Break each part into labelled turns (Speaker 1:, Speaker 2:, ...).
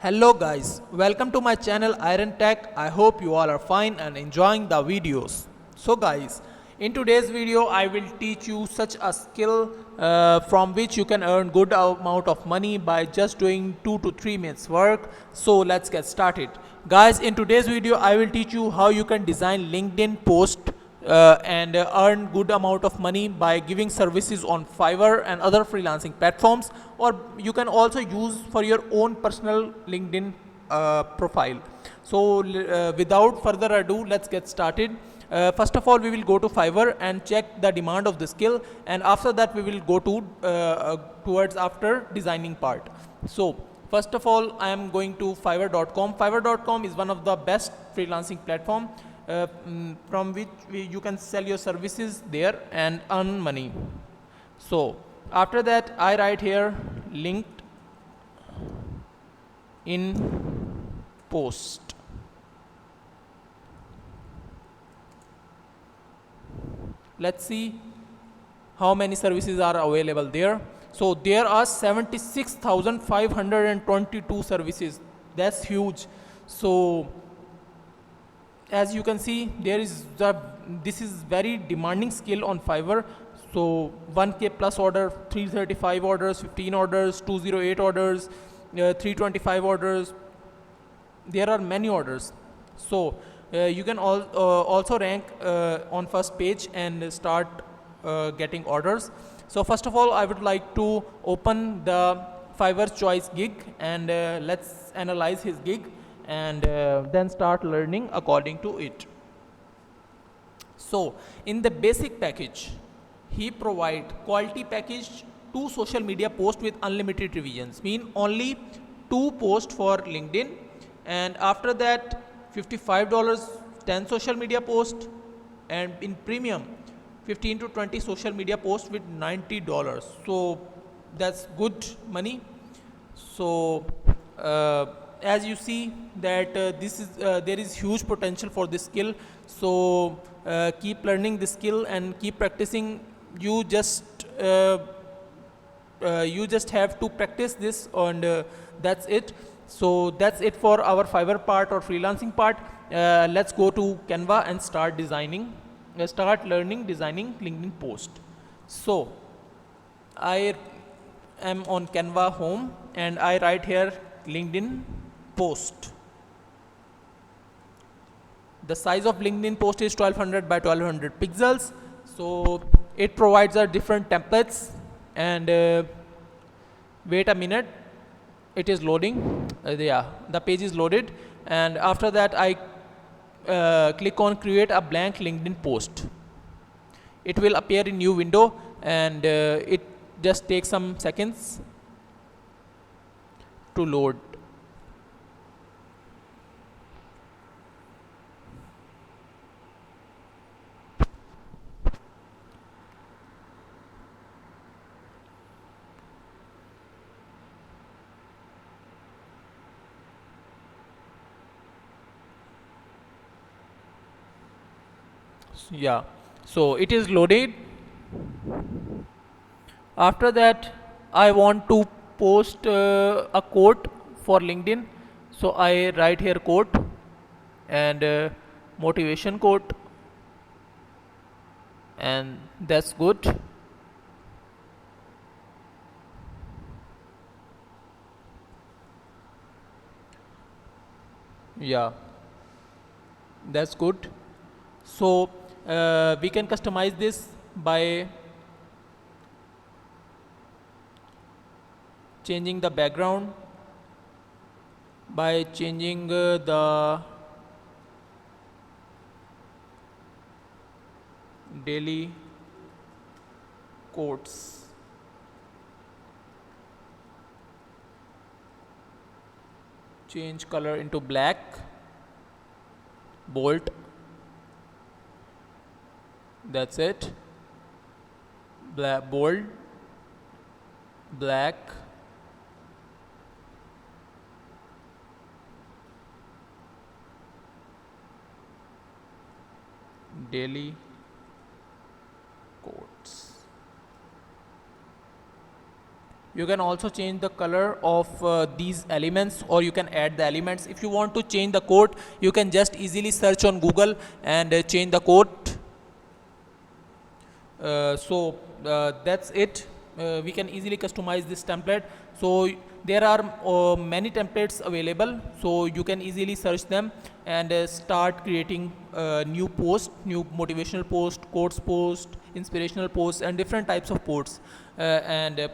Speaker 1: Hello guys, welcome to my channel Iron Tech. I hope you all are fine and enjoying the videos. So guys, in today's video I will teach you such a skill from which you can earn good amount of money by just doing 2 to 3 minutes work. So let's get started. Guys, in today's video I will teach you how you can design LinkedIn post and earn good amount of money by giving services on Fiverr and other freelancing platforms, or you can also use for your own personal LinkedIn profile. So without further ado, let's get started. First of all, we will go to Fiverr and check the demand of the skill, and after that we will go to towards after designing part. So first of all, I am going to fiverr.com. Fiverr.com is one of the best freelancing platform from which you can sell your services there and earn money. So after that I write here linked in post. Let's see how many services are available there. So there are 76,522 services. That's huge. So as you can see, this is very demanding skill on Fiverr. So 1k plus order, 335 orders, 15 orders, 208 orders, 325 orders. There are many orders. So you can also rank on first page and start getting orders. So first of all, I would like to open the Fiverr choice gig, and let's analyze his gig and then start learning according to it. So in the basic package, he provide quality package, 2 social media posts with unlimited revisions, mean only 2 posts for LinkedIn, and after that $55 10 social media posts, and in premium 15 to 20 social media posts with $90. So that's good money. So as you see that there is huge potential for this skill. So keep learning this skill and keep practicing. You just have to practice this, and that's it. So that's it for our Fiverr part or freelancing part. Let's go to Canva and start learning designing LinkedIn post. So I am on Canva home and I write here LinkedIn post. The size of LinkedIn post is 1200 by 1200 pixels. So it provides a different templates, and wait a minute, it is loading. Yeah, the page is loaded, and after that I click on create a blank LinkedIn post. It will appear in new window, and it just takes some seconds to load. Yeah, so it is loaded. After that I want to post a quote for LinkedIn. So I write here quote and motivation quote, and that's good. Yeah, that's good. So we can customize this by changing the background, by changing the daily quotes. Change color into black, bold. That's it. Black, bold, black, daily quotes. You can also change the color of these elements, or you can add the elements. If you want to change the code, you can just easily search on Google and change the code. That's it. We can easily customize this template. So there are many templates available, so you can easily search them and start creating new posts, new motivational post, quotes post, inspirational posts, and different types of posts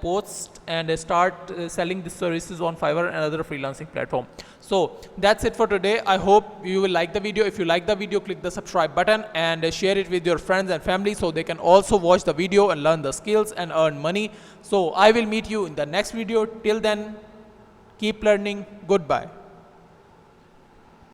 Speaker 1: posts, and start selling the services on Fiverr and other freelancing platform. So that's it for today. I hope you will like the video. If you like the video, click the subscribe button and share it with your friends and family, so they can also watch the video and learn the skills and earn money. So I will meet you in the next video. Till then, keep learning. Goodbye.